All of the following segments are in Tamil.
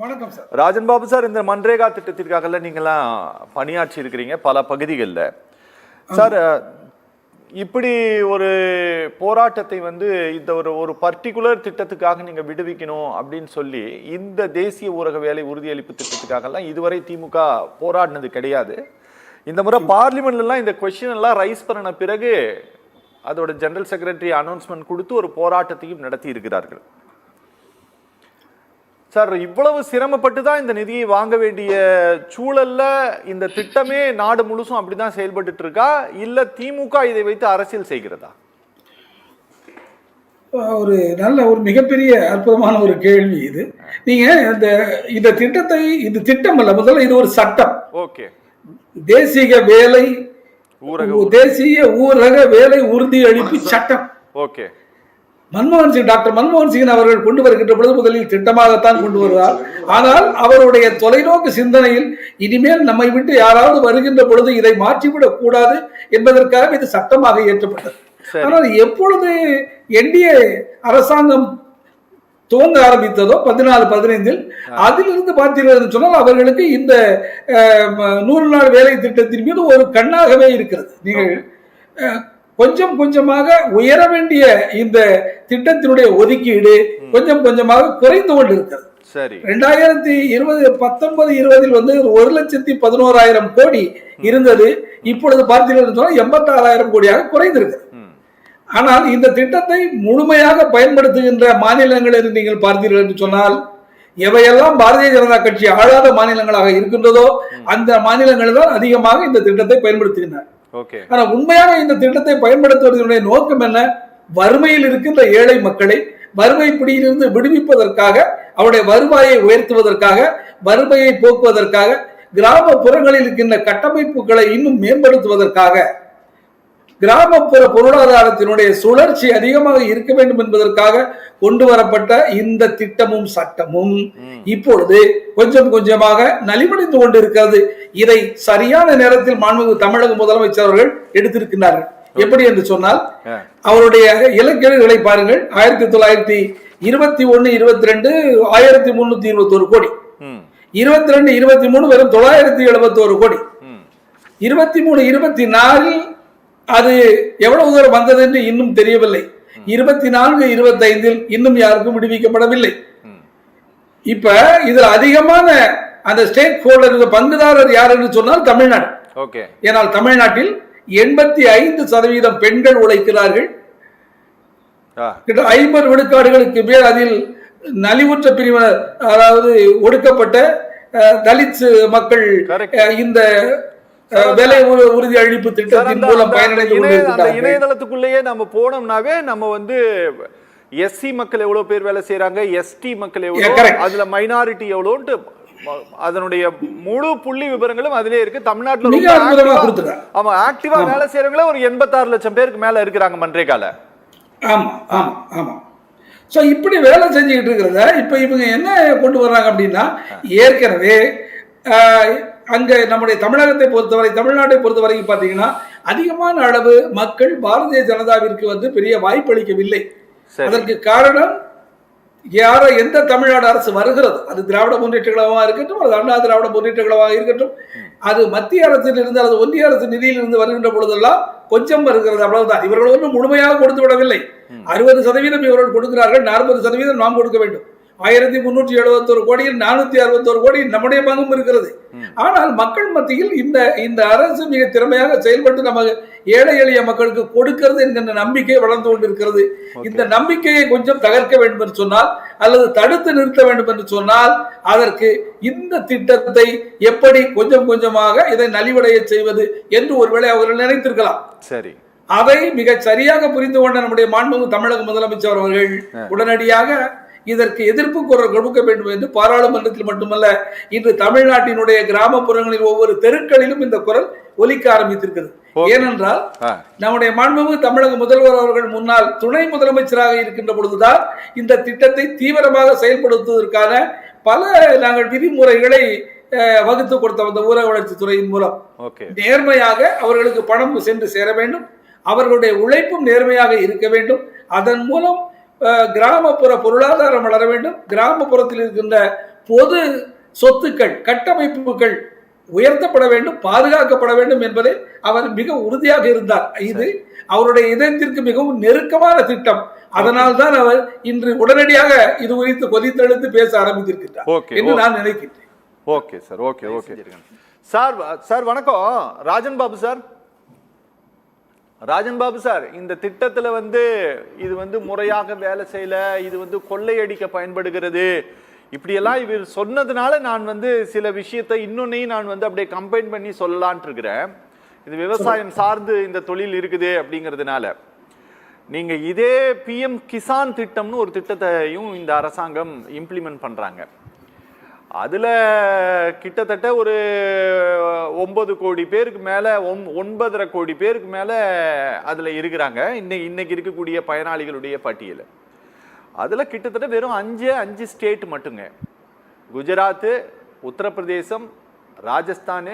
வணக்கம் சார். ராஜன் பாபு சார், இந்த மன்ரேகா திட்டத்திற்காக நீங்களாம் பணியாற்றி இருக்கிறீங்க பல பகுதிகளில். சார், இப்படி ஒரு போராட்டத்தை இந்த ஒரு பர்டிகுலர் திட்டத்துக்காக நீங்க விடுவிக்கணும் அப்படின்னு சொல்லி இந்த தேசிய ஊரக வேலை உறுதியளிப்பு திட்டத்துக்காகலாம் இதுவரை திமுக போராடினது கிடையாது. இந்த முறை பார்லிமெண்ட்லாம் இந்த கொஸ்டின் எல்லாம் ரைஸ் பண்ண பிறகு அதோட ஜெனரல் செக்ரட்டரி அனௌன்ஸ்மெண்ட் கொடுத்து ஒரு போராட்டத்தையும் நடத்தி இருக்கிறார்கள். சார், இவ்வளவு சிரமப்பட்டு தான் இந்த நிதியை வாங்க வேண்டிய சூழல்ல இந்த திட்டமே நாடு முழுசும் அப்படிதான் செயல்பட்டு இருக்கா, இல்ல திமுக இதை வைத்து அரசியல் செய்கிறதா? ஒரு நல்ல ஒரு மிகப்பெரிய அற்புதமான ஒரு கேள்வி இது. நீங்க இந்த திட்டத்தை, இது திட்டம் அல்ல, முதல்ல இது ஒரு சட்டம். ஓகே. தேசிய ஊரக வேலை உறுதி அளிப்பு சட்டம். ஓகே. டாக்டர் மன்மோகன் சிங் அவர்கள் கொண்டு வருகின்ற பொழுது முதலில் திட்டமாகத்தான் கொண்டு வருவார். ஆனால் அவருடைய தொலைநோக்கு சிந்தனையில் இனிமேல் நம்மை விட்டு யாராவது வருகின்ற பொழுது இதை மாற்றிவிடக் கூடாது என்பதற்காக இது சட்டமாக ஏற்றப்பட்டது. ஆனால் எப்பொழுது என்டிஏ அரசாங்கம் துவங்க ஆரம்பித்ததோ 14-15 அதிலிருந்து பார்த்தீர்கள் சொன்னால் அவர்களுக்கு இந்த 100 நாள் வேலை திட்டத்தின் மீது ஒரு கண்ணாகவே இருக்கிறது. நீங்கள் கொஞ்சம் கொஞ்சமாக உயர வேண்டிய இந்த திட்டத்தினுடைய ஒதுக்கீடு கொஞ்சம் கொஞ்சமாக குறைந்து கொண்டிருக்கிறது. 2019-20 1,11,000 கோடி இருந்தது. இப்பொழுது பார்த்தீர்கள் 86,000 கோடியாக குறைந்திருக்கிறது. ஆனால் இந்த திட்டத்தை முழுமையாக பயன்படுத்துகின்ற மாநிலங்கள் என்று நீங்கள் பார்த்தீர்கள் என்று சொன்னால், எவையெல்லாம் பாரதிய ஜனதா கட்சி ஆளாத மாநிலங்களாக இருக்கின்றதோ அந்த மாநிலங்கள் தான் அதிகமாக இந்த திட்டத்தை பயன்படுத்துகின்றன. ஆனா உண்மையாக இந்த திட்டத்தை பயன்படுத்துவதனுடைய நோக்கம் என்ன? வறுமையில் இருக்கின்ற ஏழை மக்களை வறுமை பிடியிலிருந்து விடுவிப்பதற்காக, அவருடைய வருவாயை உயர்த்துவதற்காக, வறுமையை போக்குவதற்காக, கிராமப்புறங்களில் இருக்கின்ற கட்டமைப்புகளை இன்னும் மேம்படுத்துவதற்காக, கிராமப்புற பொருளாதாரத்தினுடைய சுழற்சி அதிகமாக இருக்க வேண்டும் என்பதற்காக கொண்டு வரப்பட்ட இந்த திட்டமும் சட்டமும் இப்பொழுது கொஞ்சம் கொஞ்சமாக நலிவடைந்து கொண்டிருக்கிறது. இதை சரியான நேரத்தில் மாண்புமிகு தமிழக முதலமைச்சர் அவர்கள் எடுத்திருக்கிறார்கள். எப்படி என்று சொன்னால், அவருடைய இலக்கியங்களை பாருங்கள். 1921-22 1321 கோடி, 22-23 வெறும் 971 கோடி, 23-24 அது எவ்வளவு தூரம் வந்தது என்று இன்னும் தெரியவில்லை. 24-25 இன்னும் யாருக்கும் விடுவிக்கப்படவில்லை. இப்ப இதுல அதிகமான அந்த ஸ்டேக் ஹோல்டர் பங்குதாரர் யார் என்று சொன்னால் தமிழ்நாடு. ஏனால் தமிழ்நாட்டில் 85% பெண்கள் உழைக்கிறார்கள். 50 விழுக்காடுகளுக்கு மேல் அதில் நலிவுற்ற பிரிவினர், அதாவது ஒடுக்கப்பட்ட தலித் மக்கள் இந்த வேலை உறுதி அளிப்பு திட்டத்தின் மூலம் பயனடைந்து கொண்டிருக்கிறார்கள். இணையதளத்துக்குள்ளேயே நம்ம போனோம்னாவே நம்ம எஸ்சி மக்கள் எவ்வளவு பேர் வேலை செய்யறாங்க, எஸ்டி மக்கள் எவ்வளவு, அதுல மைனாரிட்டி எவ்வளவுன்னு அதனுடைய முழு புள்ளி விவரங்களும் அதிலே இருக்கு. தமிழ்நாட்டில் ஆமா ஆக்டிவா வேலை செய்யறவங்களே ஒரு 86 லட்சம் பேருக்கு மேல இருக்கிறாங்க மன்ரேகால. ஆமா ஆமா ஆமா. சோ இப்படி வேலை செஞ்சுக்கிட்டு இருக்கிறத இப்ப இவங்க என்ன கொண்டு வர்றாங்க அப்படின்னா, ஏற்கனவே அங்க நம்முடைய தமிழகத்தை பொறுத்தவரை, தமிழ்நாட்டை பொறுத்தவரைக்கும் பாத்தீங்கன்னா அதிகமான அளவு மக்கள் பாரதிய ஜனதாவிற்கு பெரிய வாய்ப்பளிக்கவில்லை. அதற்கு காரணம், யாரோ எந்த தமிழ்நாடு அரசு வருகிறது, அது திராவிட முன்னேற்ற கழகமாக இருக்கட்டும், அது அண்ணா திராவிட முன்னேற்ற கழகமாக இருக்கட்டும், அது மத்திய அரசில் இருந்து அல்லது ஒன்றிய அரசு நிதியில் இருந்து வருகின்ற பொழுதெல்லாம் கொஞ்சம் வருகிறது, அவ்வளவுதான். இவர்கள் ஒன்றும் முழுமையாக கொடுத்து விடவில்லை. 60% இவர்கள் கொடுக்கிறார்கள், 40% நாம் கொடுக்க வேண்டும். 1371 கோடியில் 461 கோடி நம்முடைய பங்கும் இருக்கிறது. ஆனால் மக்கள் மத்தியில் இந்த அரசு மிக திறமையாக செயல்பட்டு நம்ம ஏழை எளிய மக்களுக்கு கொடுக்கிறது என்கின்ற நம்பிக்கை வளர்ந்து கொண்டிருக்கிறது. இந்த நம்பிக்கையை கொஞ்சம் தகர்க்க வேண்டும் என்று சொன்னால், அல்லது தடுத்து நிறுத்த வேண்டும் என்று சொன்னால், அதற்கு இந்த திட்டத்தை எப்படி கொஞ்சம் கொஞ்சமாக இதை நலிவடைய செய்வது என்று ஒருவேளை அவர்கள் நினைத்திருக்கலாம். சரி, அதை மிக சரியாக புரிந்து கொண்ட நம்முடைய மாண்புமிகு தமிழக முதலமைச்சர் அவர்கள் உடனடியாக இதற்கு எதிர்ப்பு குரல் கொடுக்க வேண்டும் என்று பாராளுமன்றத்தில் மட்டுமல்ல, இன்று தமிழ்நாட்டினுடைய கிராமப்புறங்களில் ஒவ்வொரு தெருக்களிலும் இந்த குரல் ஒலிக்க ஆரம்பித்திருக்கிறது. ஏனென்றால் நம்முடைய மாண்புமிகு தமிழக முதல்வர் அவர்கள் முன்னாள் துணை முதலமைச்சராக இருக்கின்ற பொழுதுதான் இந்த திட்டத்தை தீவிரமாக செயல்படுத்துவதற்கான பல நாங்கள் விதிமுறைகளை வகுத்து கொடுத்த அந்த ஊரக வளர்ச்சி துறையின் மூலம் நேர்மையாக அவர்களுக்கு பணம் சென்று சேர வேண்டும், அவர்களுடைய உழைப்பும் நேர்மையாக இருக்க வேண்டும், அதன் மூலம் கிராமப்புற பொருளாதாரம் வளர வேண்டும், கிராமப்புறத்தில் இருக்கின்ற பொது சொத்துக்கள் கட்டமைப்புகள் உயர்த்தப்பட வேண்டும், பாதுகாக்கப்பட வேண்டும் என்பதை அவர் மிக உறுதியாக இருந்தார். இது அவருடைய இதயத்திற்கு மிகவும் நெருக்கமான திட்டம். அதனால் தான் அவர் இன்று உடனடியாக இது குறித்து கொதித்தெழுந்து பேச ஆரம்பித்திருக்கிறார் என்று நான் நினைக்கிறேன். Okay sir, okay okay sir. Sir வணக்கம். ராஜன் பாபு சார். ராஜன் பாபு சார், இந்த திட்டத்துல வந்து இது வந்து முறையாக வேலை செய்யல, இது வந்து கொள்ளையடிக்க பயன்படுகிறது, இப்படியெல்லாம் இவர் சொன்னதுனால நான் வந்து சில விஷயத்தை இன்னொன்னையும் நான் வந்து அப்படியே கம்பைன் பண்ணி சொல்லலான்ட்டு இருக்கிறேன். இது விவசாயம் சார்ந்து இந்த தொழில் இருக்குது அப்படிங்கிறதுனால நீங்க இதே பிஎம் கிசான் திட்டம்னு ஒரு திட்டத்தையும் இந்த அரசாங்கம் இம்ப்ளிமெண்ட் பண்றாங்க. அதுல கிட்டத்தட்ட ஒரு 9 கோடி பேருக்கு மேல 9.5 கோடி பேருக்கு மேல அதுல இருக்கிறாங்க இன்னைக்கு இருக்கக்கூடிய பயனாளிகளுடைய பட்டியல். அதுல கிட்டத்தட்ட வெறும் 5 ஸ்டேட் மட்டுங்க. குஜராத், உத்தரப்பிரதேசம், ராஜஸ்தான்,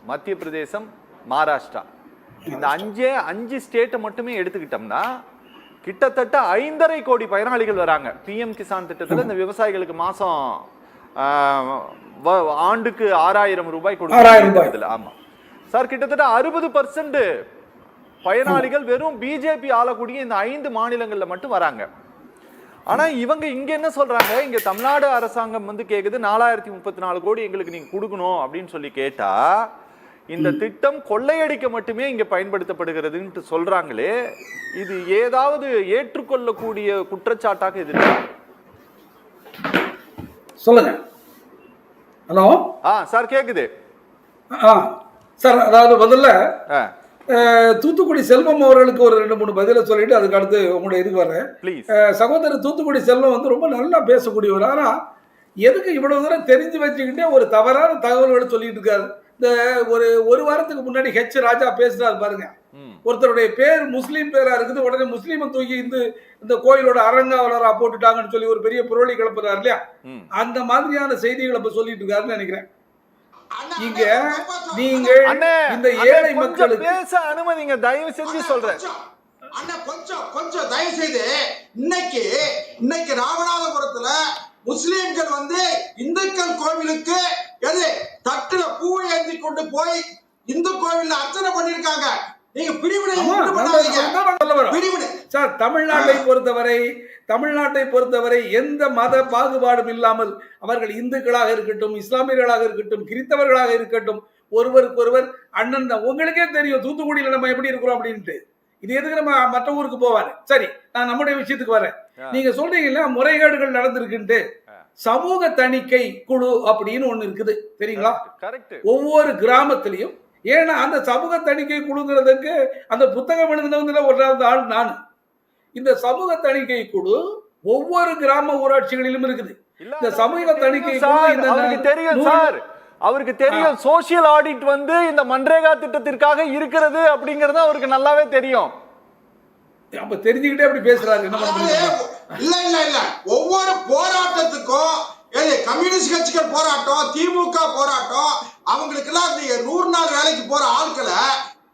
மத்திய பிரதேசம், மகாராஷ்டிரா. இந்த 5 ஸ்டேட்டை மட்டுமே எடுத்துக்கிட்டோம்னா கிட்டத்தட்ட 5.5 கோடி பயனாளிகள் வராங்க. பிஎம் கிசான் திட்டத்துல இந்த விவசாயிகளுக்கு மாசம் ஆண்டுக்கு 6,000 ரூபாய் கொடுக்குறாங்க. ஆமா சார், கிட்டத்தட்ட 60% பயனாளிகள் வெறும் பிஜேபி ஆளக்கூடிய இந்த 5 மாநிலங்கள்ல மட்டும் வராங்க. ஆனா இவங்க இங்க என்ன சொல்றாங்க, இங்க தமிழ்நாடு அரசாங்கம் வந்து கேக்குது 4034 கோடி எங்களுக்கு நீங்க கொடுக்கணும் அப்படின்னு சொல்லி கேட்டா இந்த திட்டம் கொள்ளையடிக்க மட்டுமே இங்க பயன்படுத்தப்படுகிறதுன்னு சொல்றாங்களே, இது ஏதாவது ஏற்றுக்கொள்ளக்கூடிய குற்றச்சாட்டாக இது சொல்லுங்க. ஹலோ சார் கேக்குது சார். அதாவது முதல்ல தூத்துக்குடி செல்வம் அவர்களுக்கு ஒரு 2-3 பதில சொல்லிட்டு அதுக்கு அடுத்து உங்களுடைய இதுக்கு வரேன். சகோதரர் தூத்துக்குடி செல்வம் வந்து ரொம்ப நல்லா பேசக்கூடியவர். ஆனா எதுக்கு இவ்வளவு தூரம் தெரிஞ்சு வச்சுக்கிட்டே ஒரு தவறான தகவல்களை சொல்லிட்டு இருக்காரு. இந்த ஒரு வாரத்துக்கு முன்னாடி ராஜா பேசுறாரு பாருங்க. ஒருத்தருடைய பேர் முஸ்லீம் பேரா இருக்குது, உடனே முஸ்லீமை தூக்கி இந்த கோயிலோட அரங்காவலரா போட்டுட்டாங்கன்னு சொல்லி ஒரு பெரிய புரளி கிளப்புறாரு இல்லையா? அந்த மாதிரியான செய்திகளை இப்ப சொல்லிட்டு இருக்காருன்னு நினைக்கிறேன். இங்க நீங்க இந்த ஏழை மக்களுக்கு பேச அனுமதிங்க, தயவு செஞ்சு சொல்றேன். கொஞ்சம் தயவு செய்து இன்னைக்கு ராமநாதபுரத்துல முஸ்லிம்கள் வந்து இந்துக்கள் கோவிலுக்கு தட்டுல பூவை ஏந்தி கொண்டு போய் இந்து கோவில்ல அர்ச்சனை பண்ணிருக்காங்க. நீங்க பிரிவினை சார், தமிழ்நாட்டை பொறுத்தவரை எந்த மத பாகுபாடும் இல்லாமல் அவர்கள் இந்துக்களாக இருக்கட்டும், இஸ்லாமியர்களாக இருக்கட்டும், கிறிஸ்தவர்களாக இருக்கட்டும், ஒருவருக்கு ஒருவர் அண்ணன் தான். உங்களுக்கே தெரியும் தூத்துக்குடியில நம்ம எப்படி இருக்கிறோம் அப்படின்ட்டு. இது எதுக்கு நம்ம மற்ற ஊருக்கு போவாரு. சரி, நான் நம்முடைய விஷயத்துக்கு வரேன். நீங்க சொல்றீங்களா முறைகேடுகள் நடந்திருக்குன்ட்டு. சமூக தணிக்கை குழு அப்படின்னு ஒண்ணு இருக்குது தெரியுங்களா? ஒவ்வொரு கிராமத்திலையும். ஏன்னா அந்த சமூக தணிக்கை குழுங்கிறதுக்கு அந்த புத்தகம் எழுதினவங்கள ஒன்றாவது ஆள் நான். இந்த சமூக தணிக்கை குழு ஒவ்வொரு கிராம ஊராட்சிகளிலும் இருக்குது. இந்த சமூக தணிக்கை அவருக்கு தெரியும். சோசியல் ஆடிட் வந்து இந்த மன்ரேகா திட்டத்திற்காக இருக்கிறது அப்படிங்கறது அவருக்கு நல்லாவே தெரியும். அப்ப தெரிஞ்சுக்கிட்டே அப்படி பேசுறாரு. என்ன பண்றீங்க? இல்ல ஒவ்வொரு போராட்டத்துக்கும் கம்யூனிஸ்ட் கட்சிகள் போராட்டம், திமுக போராட்டம், அவங்களுக்கு எல்லாம் 100 நாள் வேலைக்கு போற ஆட்களை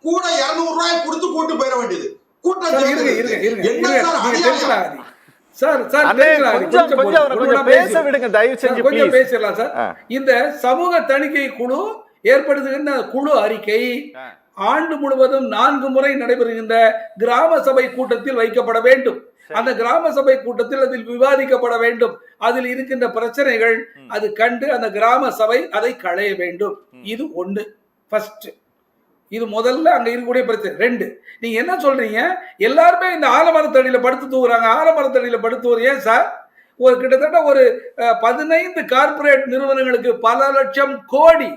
கூட 200 ரூபாய் கொடுத்து கூட்டு போயிட வேண்டியது. இந்த சமூக தணிக்கை குழு ஏற்படுத்துகின்ற குழு அறிக்கை ஆண்டு முழுவதும் 4 முறை நடைபெறுகின்ற கிராம சபை கூட்டத்தில் வைக்கப்பட வேண்டும். அந்த கிராம சபை கூட்டத்தில் அதில் விவாதிக்கப்பட வேண்டும். அதில் இருக்கின்ற பிரச்சனைகள் அது கண்டு அந்த கிராம சபை அதை களைய வேண்டும். இது ஒன்று. ஃபர்ஸ்ட், இது முதல்ல அங்க இருக்கக்கூடிய பிரச்சனை. 2, நீங்க என்ன சொல்றீங்க, எல்லாருமே இந்த ஆலமரத்தடியில படுத்து தூங்குறாங்க. ஆலமரத்தடியில படுத்து ஏன் சார்? ஒரு கிட்டத்தட்ட ஒரு 15 கார்பரேட் நிறுவனங்களுக்கு பல லட்சம் கோடி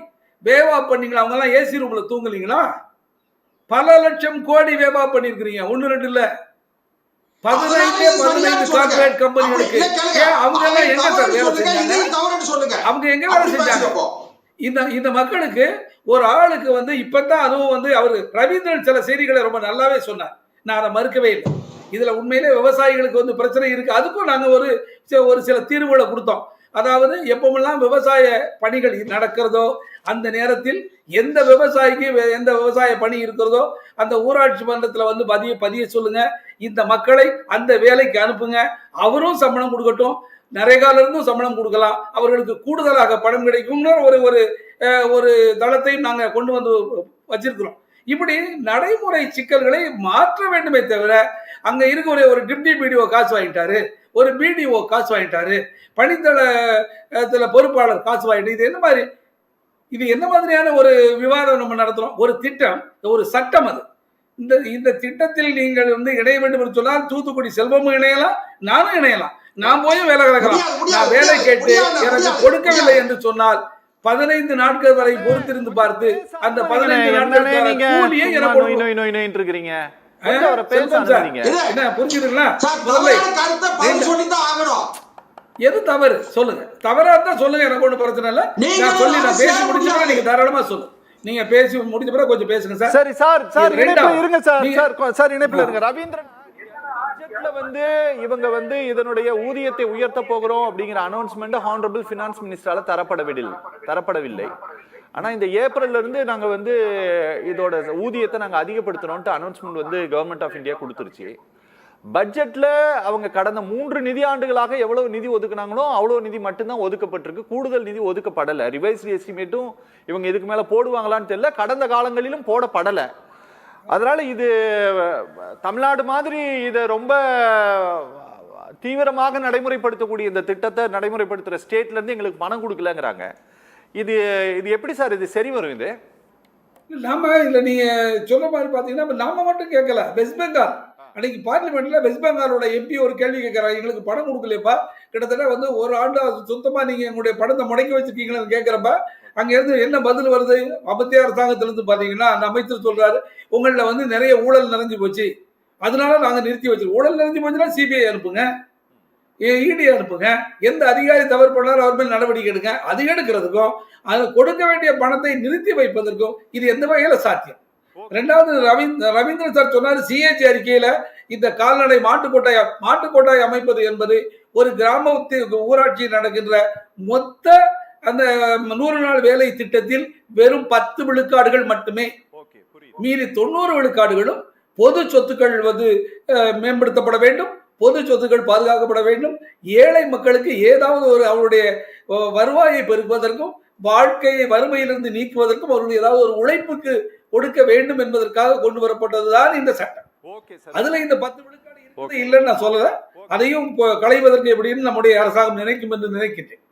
வேவா பண்ணீங்களா? அவங்க எல்லாம் ஏசி ரூம்ல தூங்குலீங்களா? பல லட்சம் கோடி வேவா பண்ணிருக்கிறீங்க. 1-2 இல்ல, 15 கார்பரேட் கம்பெனிகளுக்கு. அவங்க எல்லாம் எங்க சார் வேலை செஞ்சாங்க? அவங்க எங்க வேலை செஞ்சாங்க? இந்த மக்களுக்கு ஒரு ஆளுக்கு வந்து இப்பதான், அதுவும் வந்து அவர் ரவீந்திரன் சில செய்திகளை ரொம்ப நல்லாவே சொன்னார். நான் அதை மறுக்கவே இல்லை. இதுல உண்மையிலே விவசாயிகளுக்கு வந்து பிரச்சனை இருக்கு. அதுக்கும் நாங்க ஒரு சில தீர்வுகளை கொடுத்தோம். அதாவது எப்பமெல்லாம் விவசாய பணிகள் நடக்கிறதோ அந்த நேரத்தில் எந்த விவசாயிக்கு எந்த விவசாய பணி இருக்கிறதோ அந்த ஊராட்சி மன்றத்தில் வந்து பதிய சொல்லுங்க, இந்த மக்களை அந்த வேலைக்கு அனுப்புங்க, அவரும் சம்பளம் கொடுக்கட்டும், நரேகால இருந்தும் சம்பளம் கொடுக்கலாம், அவர்களுக்கு கூடுதலாக பணம் கிடைக்கும்னு ஒரு தளத்தையும் நாங்கள் கொண்டு வந்து வச்சிருக்கிறோம். இப்படி நடைமுறை சிக்கல்களை மாற்ற வேண்டுமே தவிர அங்க இருக்க ஒரு டிப்டி பிடிஓ காசு வாங்கிட்டாரு, ஒரு பிடிஓ காசு வாங்கிட்டாரு, பணித்தள பொறுப்பாளர் காசு வாங்கிட்டு, இது என்ன மாதிரியான ஒரு விவாதம் நம்ம நடத்துறோம்? ஒரு திட்டம், ஒரு சட்டம், அது இந்த திட்டத்தில் நீங்கள் வந்து இணைய வேண்டும் என்று சொன்னால் தூத்துக்குடி செல்வமும் இணையலாம், நானும் இணையலாம், நான் போய் வேலை கிடக்கலாம். நான் வேலை கேட்டு எனக்கு கொடுக்கவில்லை என்று சொன்னால் 15 நாட்கள் வரை பொறுத்திருந்து பார்த்து அந்த 15 நாட்கள் கூலியை எனக்கு இருக்கீங்க. புரிஞ்சுதுங்களா? ஆகணும். எது தவறு சொல்லுங்க, தவறா இருந்தா சொல்லுங்க, எனக்கு ஒண்ணு பிரச்சனை இல்ல. நான் சொல்லி நான் பேசி முடிச்சா நீங்க தாராளமா சொல்லுங்க. நீங்க பேசி முடிஞ்ச பிறகு கொஞ்சம் பேசுங்க சார். சரி சார், இணைப்புல இருங்க சார், இணைப்புல இருங்க. ரவீந்திரன் வந்து இவங்க வந்து இதனுடைய ஊதியத்தை உயர்த்த போகிறோம் அப்படிங்கிற அனௌன்ஸ்மெண்ட் ஹானரபிள் ஃபினான்ஸ் மினிஸ்டரால தரப்படவில்லை. ஆனா இந்த ஏப்ரல்ல இருந்து நாங்க வந்து இதோட ஊதியத்தை நாங்க அதிகப்படுத்தணும்னு அனௌன்ஸ்மெண்ட் வந்து கவர்மெண்ட் ஆஃப் இந்தியா கொடுத்துருச்சு. பட்ஜெட்ல அவங்க கடந்த 3 நிதி ஆண்டுகளாக எவ்வளவு நிதி ஒதுக்குனாங்களோ அவ்வளவு நிதி மட்டும்தான் ஒதுக்கப்பட்டிருக்கு, கூடுதல் நிதி ஒதுக்கப்படலை. ரிவைஸ்டு எஸ்டிமேட்டும் இவங்க இதுக்கு மேல போடுவாங்களான்னு தெரியல, கடந்த காலங்களிலும் போடப்படலை. அதனால இது தமிழ்நாடு மாதிரி இதை ரொம்ப தீவிரமாக நடைமுறைப்படுத்தக்கூடிய இந்த திட்டத்தை நடைமுறைப்படுத்துற ஸ்டேட்ல இருந்து எங்களுக்கு பணம் கொடுக்கலங்கிறாங்க. இது எப்படி சார் இது சரி வரும்? இது நாம இல்ல நீங்க சொல்ல மாதிரி பாத்தீங்கன்னா நாம மட்டும் கேட்கல. வெஸ்ட் பெங்கால் அன்னைக்கு பார்லிமெண்ட்ல வெஸ்ட் பெங்காலோட எம்பி ஒரு கேள்வி கேட்கிறாங்க, எங்களுக்கு பணம் கொடுக்கலையப்பா, கிட்டத்தட்ட வந்து ஒரு ஆண்டு சுத்தமா நீங்க எங்களுடைய பணத்தை முடக்கி வச்சிருக்கீங்கன்னு கேட்கிறப்ப அங்க இருந்து என்ன பதில் வருது? மத்திய அரசாங்கத்திலிருந்து பாத்தீங்கன்னா அந்த அமைச்சர் சொல்றாரு, உங்கள வந்து நிறைய ஊழல் நிறைஞ்சு போச்சு, அதனால நாங்க நிறுத்தி வச்சிருக்கோம். ஊழல் நிறைஞ்சு போச்சுன்னா சிபிஐ அனுப்புங்க, இடி அனுப்புங்க, எந்த அதிகாரி தவறு பண்ணாலும் அவர் மேல் நடவடிக்கை எடுங்க. அது எடுக்கிறதுக்கும் அது கொடுக்க வேண்டிய பணத்தை நிறுத்தி வைப்பதற்கும் இது எந்த வகையில சாத்தியம்? ரெண்டாவது, ரவீந்திரன் சார் சொன்னாரு சிஏஜி அறிக்கையில இந்த கால்நடை மாட்டுக்கொட்டாய் அமைப்பது என்பது ஒரு கிராமத்து ஊராட்சியில் நடக்கின்ற மொத்த அந்த 100 நாள் வேலை திட்டத்தில் வெறும் 10 விழுக்காடுகள் மட்டுமே. மீறி 90 விழுக்காடுகளும் பொது சொத்துக்கள் வந்து மேம்படுத்தப்பட வேண்டும், பொது சொத்துக்கள் பாதுகாக்கப்பட வேண்டும், ஏழை மக்களுக்கு ஏதாவது ஒரு அவருடைய வருவாயை பெருக்குவதற்கும் வாழ்க்கையை வறுமையிலிருந்து நீக்குவதற்கும் அவர்கள் ஏதாவது ஒரு உழைப்புக்கு கொடுக்க வேண்டும் என்பதற்காக கொண்டு வரப்பட்டதுதான் இந்த சட்டம். அதுல இந்த 10 விழுக்காடு இல்லைன்னு நான் சொல்லல, அதையும் களைவதற்கு எப்படின்னு நம்முடைய அரசாங்கம் நினைக்கும் என்று நினைக்கின்றேன்.